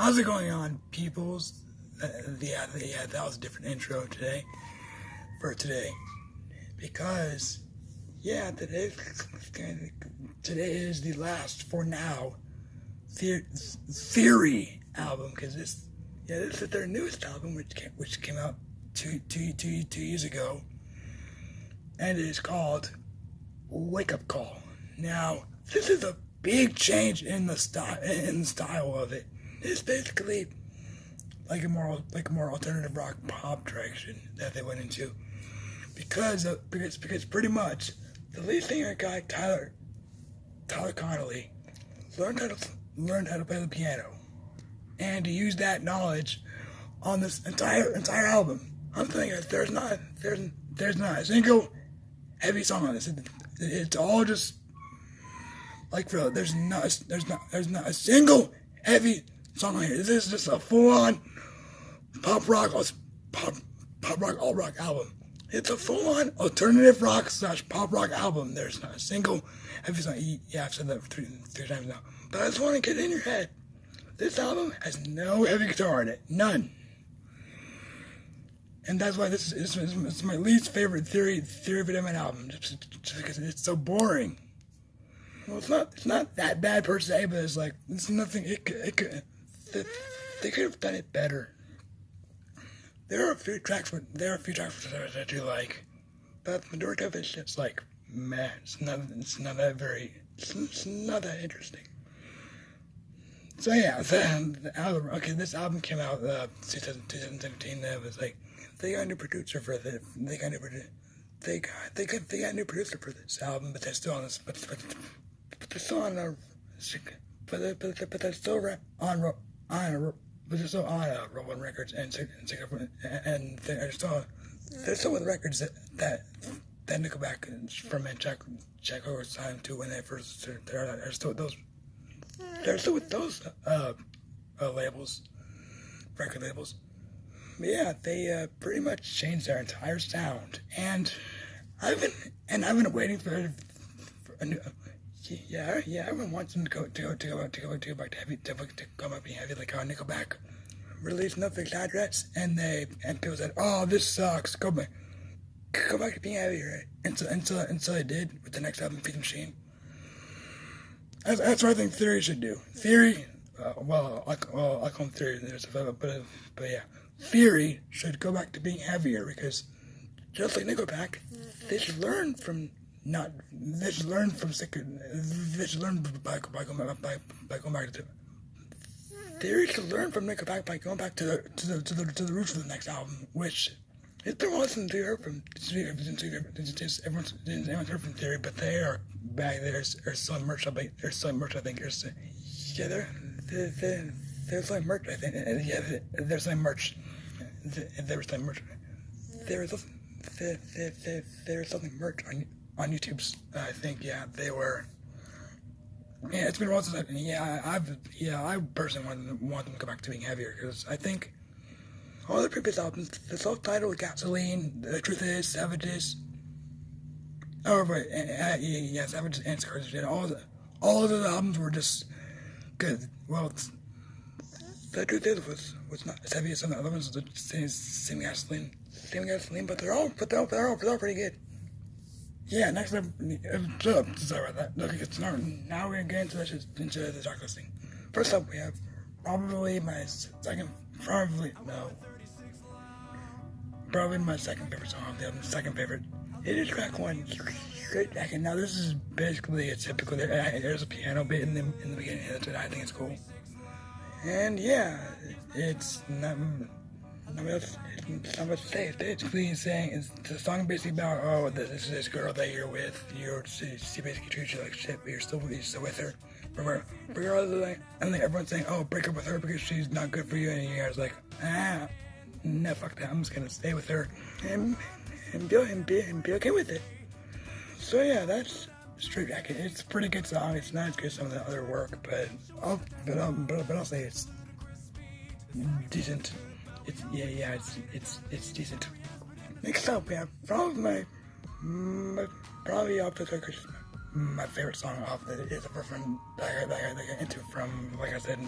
How's it going on, peoples? Yeah, that was a different intro today. Because, today is the last, for now, Theory album. Because this is their newest album, which came out two years ago. And it is called Wake Up Call. Now, this is a big change in the style of it. It's basically like a more alternative rock pop direction that they went into, because pretty much the lead singer guy Tyler Connolly learned how to play the piano, and he used that knowledge on this entire album. I'm thinking there's not a single heavy song on this. It's all just like, bro, there's not a single heavy song on here. This is just a full-on pop rock, alt rock album. It's a full-on alternative rock / pop rock album. There's not a single heavy song. Yeah, I've said that three times now. But I just want to get it in your head. This album has no heavy guitar in it. None. And that's why this is my least favorite Theory of a Deadman album, just because it's so boring. Well, it's not that bad per se, but it's like, it's nothing. They could have done it better. There are a few tracks that I do like, but the majority of it's just like, meh. It's not that interesting. So yeah, the album. Okay, this album came out 2017. It was like, they got a new producer for this. They got a new producer for this album, but they're still on this. But they're still on Rolling Records and they're still with records that Nickelback from Jacko's time too, when they first started. They're still with those labels, record labels. But yeah, they pretty much changed their entire sound, and I've been waiting for a new. Everyone wants them to go back to heavy, to go back being heavy, like how Nickelback released No Fixed Address, and people said, "Oh, this sucks. Go back to being heavy," right? And so they did with the next album, Feed the Machine. That's what I think Theory should do. Theory, I call them Theory, but yeah, Theory should go back to being heavier, because just like Nickelback, they should learn by going back to. Theory should learn from Nickelback by going back to the roots of the next album, which there wasn't heard from. Everyone's heard from Theory, but they are back there. They're selling merch. I think. They're selling merch. I think. They're selling merch. I think. They're selling merch. They were selling merch. They were selling merch on YouTube's. I think. Yeah, they were. Yeah, it's been a while since I personally want them to go back to being heavier, because I think all the previous albums, the self-titled Gasoline, The Truth Is, Savages, Savages and Scars, all of those albums were just good. Well, The Truth Is was not as heavy as some of the other ones. Same Gasoline, but they're all pretty good. Yeah, next up, sorry about that. Okay, now we're going to get into the dark listing. First up, we have probably my second favorite song of the album. Second favorite. It is track 1, Straight Jacket. Now this is basically a typical. There's a piano bit in the beginning. That's what I think is cool. And yeah, it's not much to say. It's basically saying, it's the song basically about, this is this girl that you're with. She basically treats you like shit, but you're still with her. Regardless, and then everyone's saying, "Oh, break up with her because she's not good for you," and you guys like, no, fuck that. I'm just gonna stay with her and be okay with it. So yeah, that's Straight Jacket. It's a pretty good song. It's not as good as some of the other work, but I'll say it's decent. It's decent. Next up, we have probably off the record, my favorite song off it is a friend that I got into from, like I said,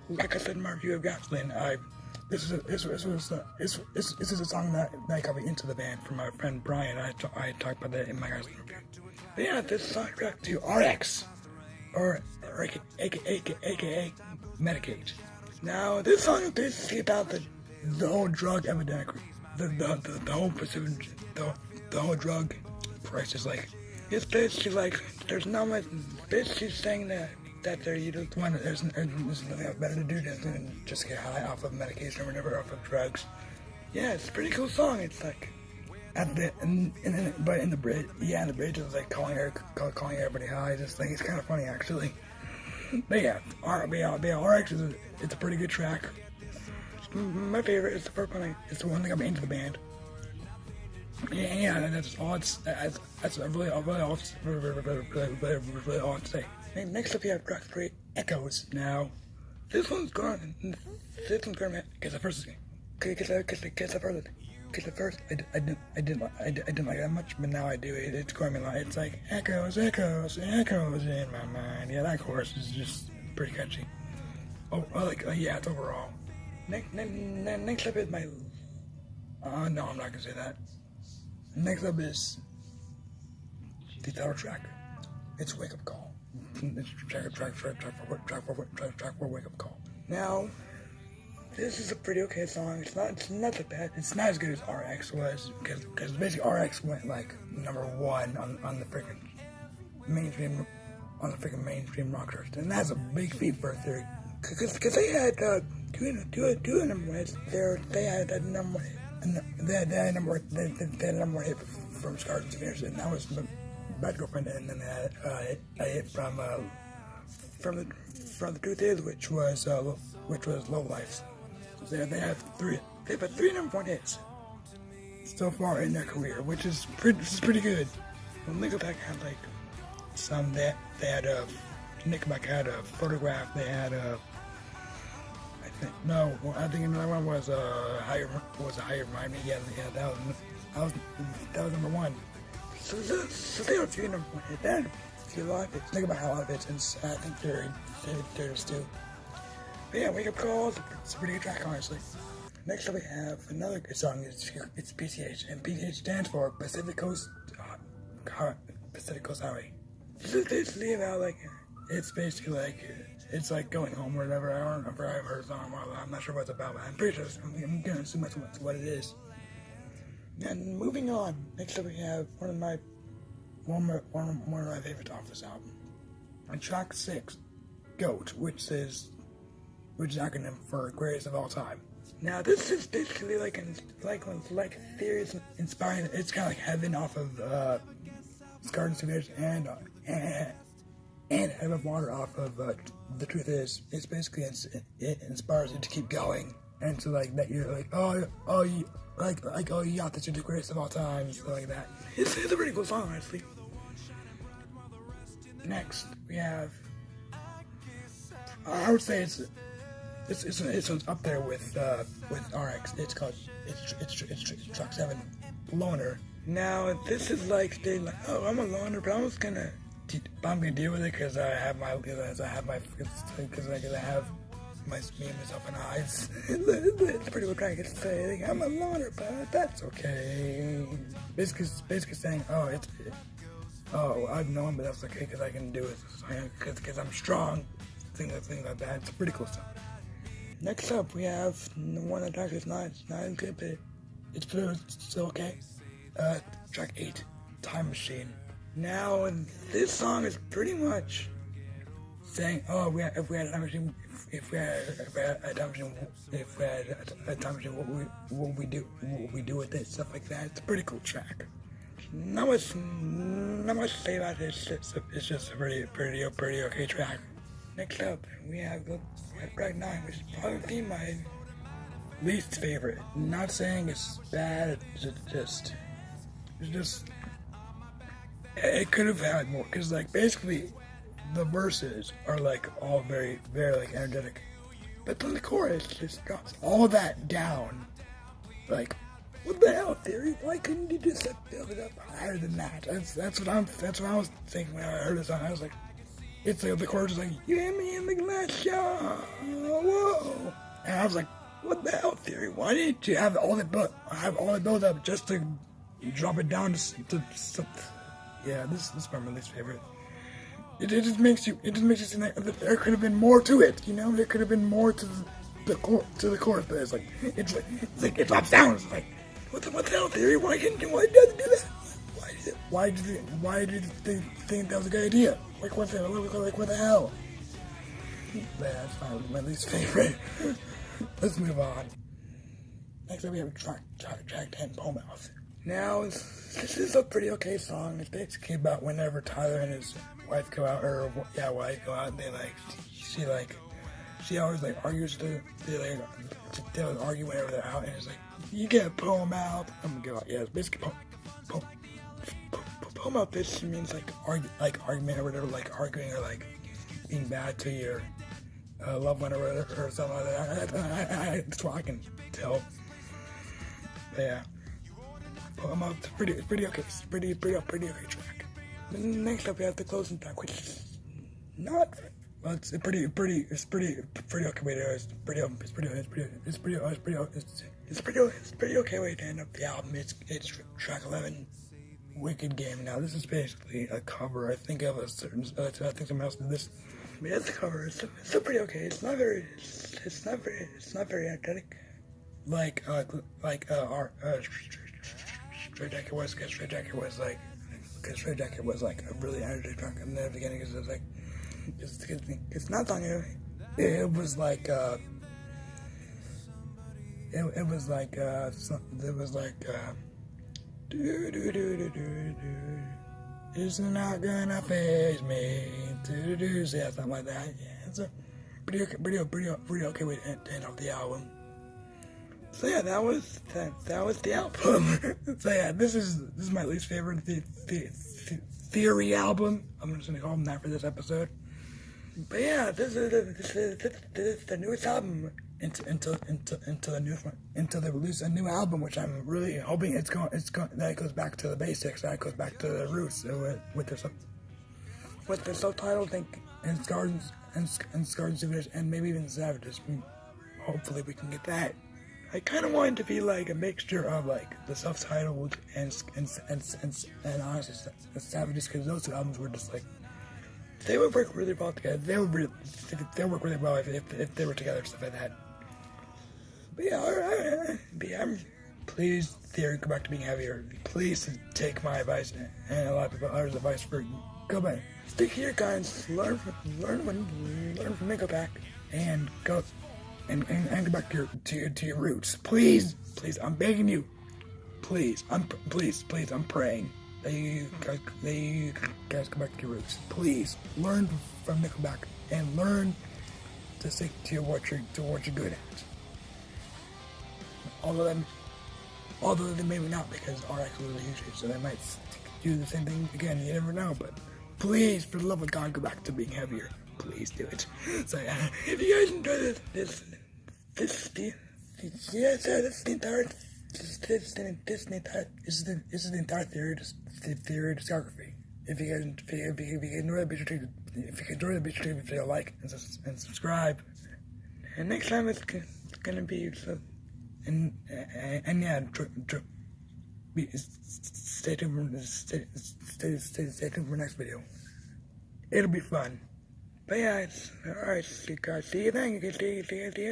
like I said in my review of Gasoline, this is a song that got me into the band from my friend Brian. I talked about that in my Gasoline review. But yeah, this soundtrack to RX, or aka Medicaid. Now, this song is basically about the whole drug epidemic, the whole drug crisis. Like, it's basically like there's not much. Basically saying that you just want there's nothing else better to do than just get high off of medication or whatever, off of drugs. Yeah, it's a pretty cool song. It's like but in the bridge, in the bridge it's like calling everybody high. Just like it's kind of funny actually. But yeah, RX it's a pretty good track. My favorite is the first one. It's the one that got me into the band. Yeah, that's all. That's really all to say. Next up, you have track 3, Echoes. Now, this one's going because at first I didn't like that much, but now I do. It's going to be like, it's like echoes in my mind. Yeah, that chorus is just pretty catchy. It's overall. Next up is my. No, I'm not gonna say that. Next up is the title track. It's Wake Up Call. It's track for Wake Up Call. Now, this is a pretty okay song. It's not that bad. It's not as good as RX was because basically RX went like #1 on the freaking mainstream rock charts, and that's a big feat for a theory. Because they had two number one hits. They had a number one hit. They had a number one hit from Scars and Smears, and that was Bad Girlfriend, and then they had a hit from the Truth Is, which was Low Life. So they have three number one hits so far in their career, which is pretty good. Well, Nickelback had like some that they had Nickelback had a Photograph. They had I think another one was Higher Remind Me. Yeah, that was number one. So there are a few number one hits. There are a few lot of hits. Nickelback had a lot of hits, and I think they're too. But yeah, Wake Up Call, it's a pretty good track, honestly. Next up we have another good song, it's PCH, and PCH stands for Pacific Coast Highway. This is basically about, like, it's basically like, it's like going home or whatever. I don't know if I've heard a song, I'm not sure what it's about, but I'm pretty sure, I'm gonna assume that's what it is. And moving on, next up we have one of my favorites off this album. On track 6, GOAT, which is acronym for Greatest of All Time. Now, this is basically like theories inspiring. It's kind of like Heaven off of Scars and Smears and Head of Water off of The Truth Is. It's basically it inspires you to keep going and to like that you're like yeah, that you're the greatest of all time, stuff like that. It's a pretty cool song, honestly. Next we have. I would say it's up there with RX. It's track 7, Loner. Now this is like saying like, oh, I'm a loner, but I'm gonna deal with it because I have my me and myself and I. It's a pretty good track. It's saying I'm a loner, but that's okay. Basically saying, I've known, but that's okay because I can do it because I'm strong. Things like that. It's a pretty cool song. Next up, we have one of the tracks that's not as good, but it's still okay. Track 8, Time Machine. Now, this song is pretty much saying, if we had a time machine, what would we do with it? Stuff like that. It's a pretty cool track. Not much to say about it. It's just a pretty okay track. Next up, we have track 9, which is probably my least favorite. Not saying it's bad, it could have had more, because like basically the verses are like all very, very like energetic, but then the chorus just drops all that down. Like, what the hell, Theory? Why couldn't you just build it up higher than that? That's what I was thinking when I heard the song. I was like, it's like the chorus is like, you hit me in the glass jaw. Whoa. I was like, what the hell, Theory? Why didn't you have all the build up just to drop it down to yeah, this is my least favorite. It just makes you seem like there could have been more to it, you know? There could have been more to the chorus, but it drops down. It's like, what the hell, Theory? Why did you do that? Why did they think that was a good idea? Like what the hell? That's my least favorite. Let's move on. Next up we have track 10, Poem Mouth. Now, this is a pretty okay song. It's basically about whenever Tyler and his wife go out, and they she always argues they'll argue whenever they're out, and it's like, you get a poem out. I'm gonna go out. Yeah, it's basically poem out. This means argument or whatever, arguing or being bad to your loved one or something like that. That's what I can tell. But yeah. Poem out. It's pretty okay. It's pretty okay track. Next up we have the closing track, which is not. Well, it's pretty okay. It's pretty okay way to end up the album. It's track 11, Wicked Game. Now this is basically a cover. I think of a certain. I think someone else did this. But it's a cover. It's still pretty okay. It's not very athletic. Straight Jacket was, because Straight Jacket was a really energetic track in the beginning, because it was it's not song. It was it's not gonna faze me, yeah, something like that. Yeah, it's a pretty okay way to end off the album. So yeah, that was the album. So yeah, this is my least favorite Theory album. I'm just gonna call them that for this episode. But yeah, this is the newest album until they release a new album, which I'm really hoping that it goes back to the basics, that it goes back to the roots with the subtitle and Scars and Savages, and maybe even Savages. Hopefully we can get that. I kind of wanted to be like a mixture of the self-titled and honestly Savages, because those two albums were just they would work really well together. They would work really well if they were together, stuff like that. But yeah, please, Theory, go back to being heavier. Please take my advice and a lot of people others' advice for go back, stick to your guns, learn from Nickelback, and go. And go back to your roots. Please, I'm begging you. Please, I'm praying that you guys go back to your roots. Please, learn from Nickelback and learn to stick to what you're good at. Although they maybe not, because RX was really huge, so they might do the same thing again. You never know, but please, for the love of God, go back to being heavier. Please do it. So yeah, if you guys enjoy this is the entire Theory discography. If you enjoy the video, if you like and subscribe. And next time it's gonna be and yeah, stay tuned for next video. It'll be fun. But yeah, it's alright. See you then. You can see you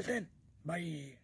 then. Bye.